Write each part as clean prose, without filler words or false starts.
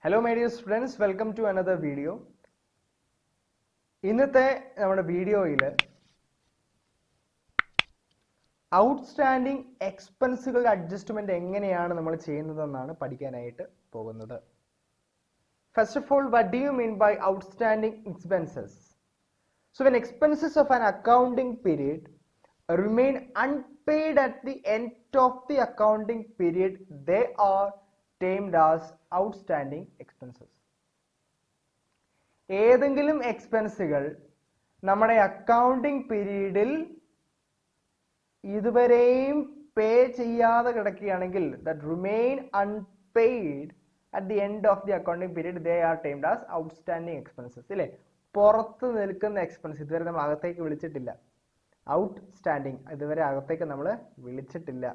Hello my dear students, welcome to another video. ഇന്നത്തെ നമ്മുടെ വീഡിയോയിൽ ഔട്ട്സ്റ്റാൻഡിംഗ് എക്സ്പെൻസുകളുടെ അഡ്ജസ്റ്റ്മെന്റ് എങ്ങനെയാണ് നമ്മൾ ചെയ്യുന്നതെന്നാണ് പഠിക്കാനായിട്ട് പോകുന്നത്. First of all, what do you mean by outstanding expenses? So when expenses of an accounting period remain unpaid at the end of the accounting period, they are termed as outstanding expenses. ഏതെങ്കിലും എക്സ്പെൻസുകൾ നമ്മുടെ accounting പീരീഡിൽ ഇതുവരെയും പേ ചെയ്യാതെ കിടക്കുകയാണെങ്കിൽ that remain unpaid at the end of the accounting period, they are termed as outstanding expenses. ഇല്ലേ, പുറത്ത് നിൽക്കുന്ന expense ഇതുവരെ നമ്മൾ അകത്തേക്ക് വിളിച്ചിട്ടില്ല. ഔട്ട്സ്റ്റാൻഡിങ് ഇതുവരെ അകത്തേക്ക് നമ്മൾ വിളിച്ചിട്ടില്ല.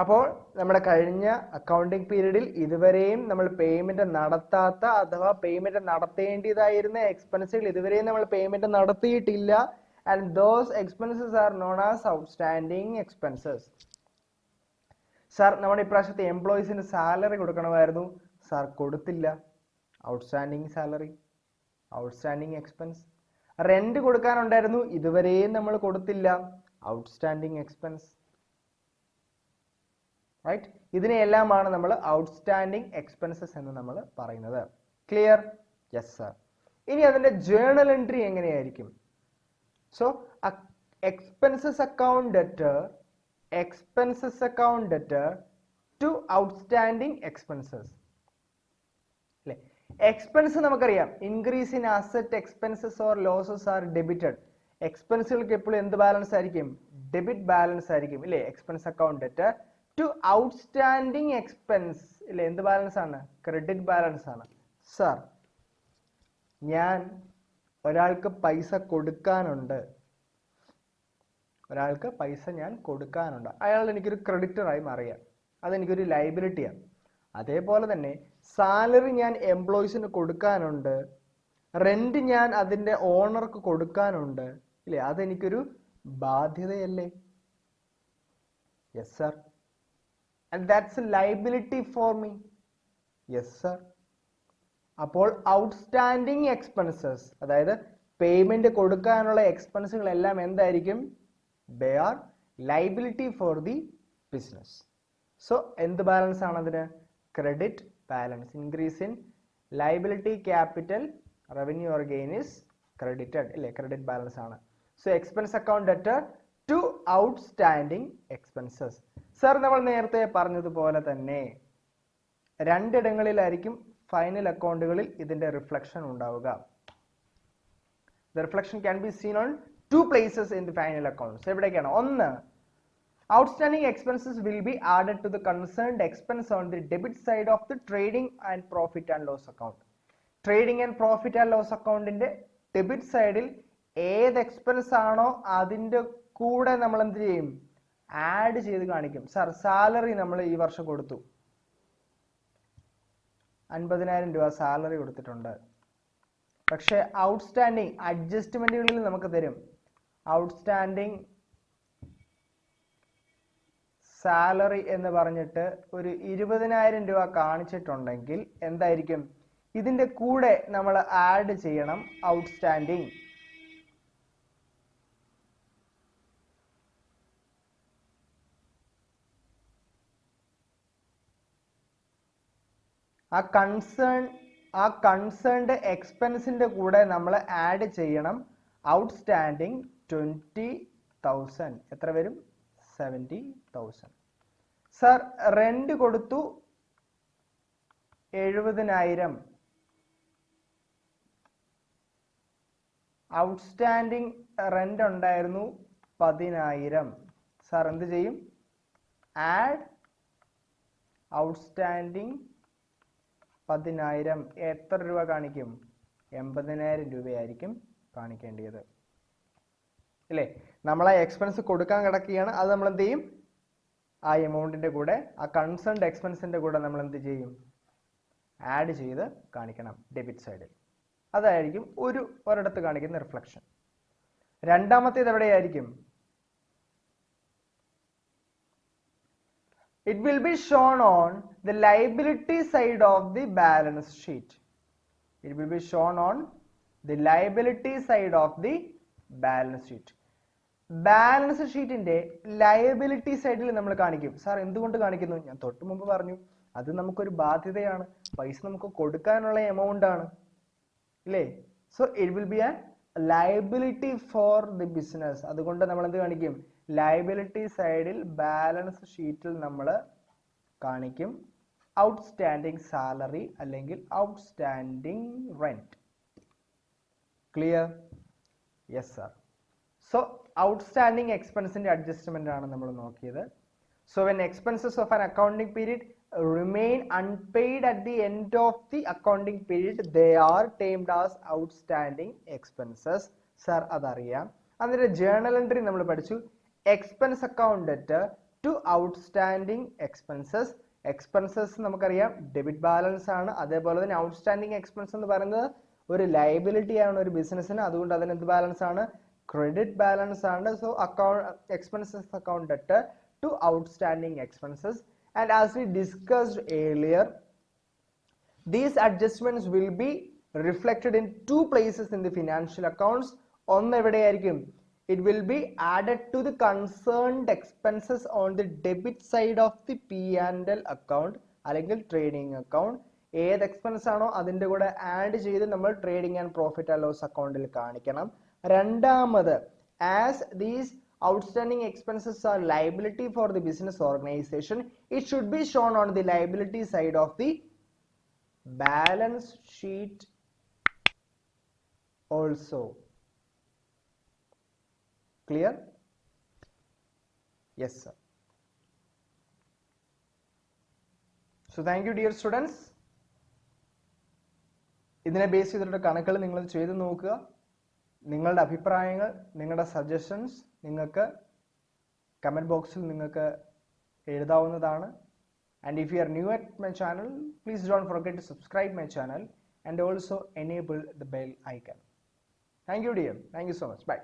അപ്പോൾ നമ്മുടെ കഴിഞ്ഞ അക്കൗണ്ടിംഗ് പീരീഡിൽ ഇതുവരെയും നമ്മൾ പേയ്മെന്റ് നടത്താത്ത അഥവാ പേയ്മെന്റ് നടത്തേണ്ടതായിരുന്ന എക്സ്പെൻസുകൾ ഇതുവരെയും നമ്മൾ പേയ്മെന്റ് നടത്തിയിട്ടില്ല. And those expenses are known as outstanding expenses. Sir, നമ്മുടെ ഇപ്രാവശ്യത്തെ എംപ്ലോയീസിന് സാലറി കൊടുക്കണമായിരുന്നു, സാർ കൊടുത്തില്ല, outstanding salary, outstanding expense. Rent കൊടുക്കാനുണ്ടായിരുന്നു, ഇതുവരെയും നമ്മൾ കൊടുത്തില്ല, ഔട്ട്സ്റ്റാൻഡിംഗ് എക്സ്പെൻസ്. റൈറ്റ്, ഇതിനെല്ലാമാണ് നമ്മൾ ഔട്ട്സ്റ്റാൻഡിംഗ് എക്സ്പെൻസസ് എന്ന് നമ്മൾ പറയുന്നത്. ക്ലിയർ? Yes sir. ഇനി അതിന്റെ ജേർണൽ എൻട്രി എങ്ങനെയായിരിക്കും? So expenses account debtor to outstanding expenses. അല്ലെ, എക്സ്പെൻസ് നമുക്കറിയാം, increase in asset expenses or losses are debited. എക്സ്പെൻസുകൾക്ക് എപ്പോഴും എന്ത് ബാലൻസ് ആയിരിക്കും? ഡെബിറ്റ് ബാലൻസ് ആയിരിക്കും. ഇല്ലേ, expense account debtor to outstanding expense ഇല്ലേ, എന്ത് ബാലൻസ് ആണ്? ക്രെഡിറ്റ് ബാലൻസ് ആണ്. സർ, ഞാൻ ഒരാൾക്ക് പൈസ കൊടുക്കാനുണ്ട്, അയാൾ എനിക്കൊരു ക്രെഡിറ്ററായി മാറിയാൽ അതെനിക്കൊരു ലയബിലിറ്റിയാണ്. അതേപോലെ തന്നെ സാലറി ഞാൻ എംപ്ലോയീസിന് കൊടുക്കാനുണ്ട്, റെന്റ് ഞാൻ അതിന്റെ ഓണർക്ക് കൊടുക്കാനുണ്ട്, ഇല്ലേ, അതെനിക്കൊരു ബാധ്യതയല്ലേ? Yes sir. And that's a liability for me. Yes sir. അപ്പോൾ ഔട്ട്സ്റ്റാൻഡിംഗ് എക്സ്പെൻസസ്, അതായത് പേയ്മെന്റ് കൊടുക്കാനുള്ള എക്സ്പെൻസുകൾ എല്ലാം എന്തായിരിക്കും? They are liability for the business. So എന്ത് ബാലൻസ് ആണ് അതിന്? Credit balance. Increase in liability capital revenue or gain is credited. ഇല്ലേ, ക്രെഡിറ്റ് ബാലൻസ് ആണ്. So expense account debtor to outstanding expenses. Sir, നമ്മൾ നേരത്തെ പറഞ്ഞതുപോലെ തന്നെ രണ്ടിടങ്ങളിലായിരിക്കും ഫൈനൽ അക്കൗണ്ടുകളിൽ ഇതിന്റെ റിഫ്ലക്ഷൻ ഉണ്ടാവുക. The reflection can be seen on two places in the final accounts. എവിടേക്കാണ്? ഒന്ന്, outstanding expenses will be added to the concerned expense on the debit side of the trading and profit and loss account. Trading and profit and loss accountന്റെ debit സൈഡിൽ ഏത് expense ആണോ അതിന്റെ കൂടെ നമ്മൾ എന്ത് ചെയ്യും? ആഡ് ചെയ്ത് കാണിക്കും. സാർ, സാലറി നമ്മൾ ഈ വർഷം കൊടുത്തു, 50,000 രൂപ സാലറി കൊടുത്തിട്ടുണ്ട്, പക്ഷെ ഔട്ട്സ്റ്റാൻഡിങ് അഡ്ജസ്റ്റ്മെന്റുകളിൽ നമുക്ക് തരും ഔട്ട്സ്റ്റാൻഡിങ് സാലറി എന്ന് പറഞ്ഞിട്ട് ഒരു 20,000 രൂപ കാണിച്ചിട്ടുണ്ടെങ്കിൽ എന്തായിരിക്കും? ഇതിന്റെ കൂടെ നമ്മൾ ആഡ് ചെയ്യണം ഔട്ട്സ്റ്റാൻഡിങ്. ആ കൺസേൺഡ് എക്സ്പെൻസിന്റെ കൂടെ നമ്മൾ ആഡ് ചെയ്യണം ഔട്ട്സ്റ്റാൻഡിങ് 20,000. എത്ര വരും? 70,000. സർ, റെന്റ് കൊടുത്തു 70,000, ഔട്ട്സ്റ്റാൻഡിങ് റെന്റ് ഉണ്ടായിരുന്നു 10,000. സാർ എന്ത് ചെയ്യും? ആഡ് ഔട്ട്സ്റ്റാൻഡിങ് 10,000 എത്ര രൂപ കാണിക്കും? 80,000 രൂപയായിരിക്കും കാണിക്കേണ്ടത്. അല്ലേ, നമ്മൾ ആ എക്സ്പെൻസ് കൊടുക്കാൻ കിടക്കുകയാണ്, അത് നമ്മൾ എന്ത് ചെയ്യും? ആ എമൗണ്ടിന്റെ കൂടെ, ആ കൺസേൺഡ് എക്സ്പെൻസിന്റെ കൂടെ നമ്മൾ എന്ത് ചെയ്യും? ആഡ് ചെയ്ത് കാണിക്കണം ഡെബിറ്റ് സൈഡിൽ. അതായിരിക്കും ഒരിടത്ത് കാണിക്കുന്ന റിഫ്ലക്ഷൻ. രണ്ടാമത്തേത് എവിടെയായിരിക്കും? it will be shown on the liability side of the balance sheet. It will be shown on the liability side of the balance sheet. Balance ഷീറ്റിന്റെ ലയബിലിറ്റി സൈഡിൽ നമ്മൾ കാണിക്കും. സാർ എന്തുകൊണ്ട് കാണിക്കുന്നു? ഞാൻ തൊട്ട് മുമ്പ് പറഞ്ഞു, അത് നമുക്കൊരു ബാധ്യതയാണ്, പൈസ നമുക്ക് കൊടുക്കാനുള്ള എമൗണ്ട് ആണ്, ഇല്ലേ? So it will be A liability for the business. അതുകൊണ്ട് നമ്മൾ എന്ത് കാണിക്കും? ലയബിലിറ്റി സൈഡിൽ ബാലൻസ് ഷീറ്റിൽ നമ്മൾ കാണിക്കും ഔട്ട്സ്റ്റാൻഡിങ് സാലറി അല്ലെങ്കിൽ outstanding rent. Clear? Yes sir. So outstanding എക്സ്പെൻസിന്റെ അഡ്ജസ്റ്റ്മെന്റ് ആണ് നമ്മൾ നോക്കിയത്. So when expenses of an accounting period remain unpaid at the end of the accounting period, they are termed as outstanding expenses. Sir, അതറിയാം. അതിന്റെ journal entry നമ്മൾ പഠിച്ചു. Expense account debt to outstanding expenses. Expenses നമുക്കറിയാം debit balance ആണ്. അതേപോലെ തന്നെ outstanding expense എന്ന് പറയുന്നത് ഒരു ലയബിലിറ്റി ആണ് ഒരു ബിസിനസ്സിന്. അതുകൊണ്ട് അതിന് എന്ത് ബാലൻസ് ആണ്? ക്രെഡിറ്റ് ബാലൻസ് ആണ്. So expenses account debt to outstanding expenses. And as we discussed earlier, these adjustments will be reflected in two places in the financial accounts. ഒന്ന് എവിടെയായിരിക്കും? It will be added to the concerned expenses on the debit side of the P&L account അല്ലെങ്കിൽ trading account. ഏത് expense ആണോ അതിന്റെ കൂടെ add ചെയ്ത് നമ്മൾ trading and profit and loss അക്കൗണ്ടിൽ കാണിക്കണം. രണ്ടാമത്, as these outstanding expenses are liability for the business organization, it should be shown on the liability side of the balance sheet also. Clear? Yes sir. So thank you dear students. ഇതിനെ base ചെയ്തിട്ടുള്ള കണക്കുകൾ നിങ്ങൾ ചെയ്തു നോക്കുക. നിങ്ങളുടെ അഭിപ്രായങ്ങൾ, നിങ്ങളുടെ suggestions നിങ്ങൾക്ക് കമന്റ് ബോക്സിൽ നിങ്ങൾക്ക് എഴുതാവുന്നതാണ്. And if you are new at my channel, please don't forget to subscribe my channel and also enable the bell icon. Thank you dear. Thank you so much. By.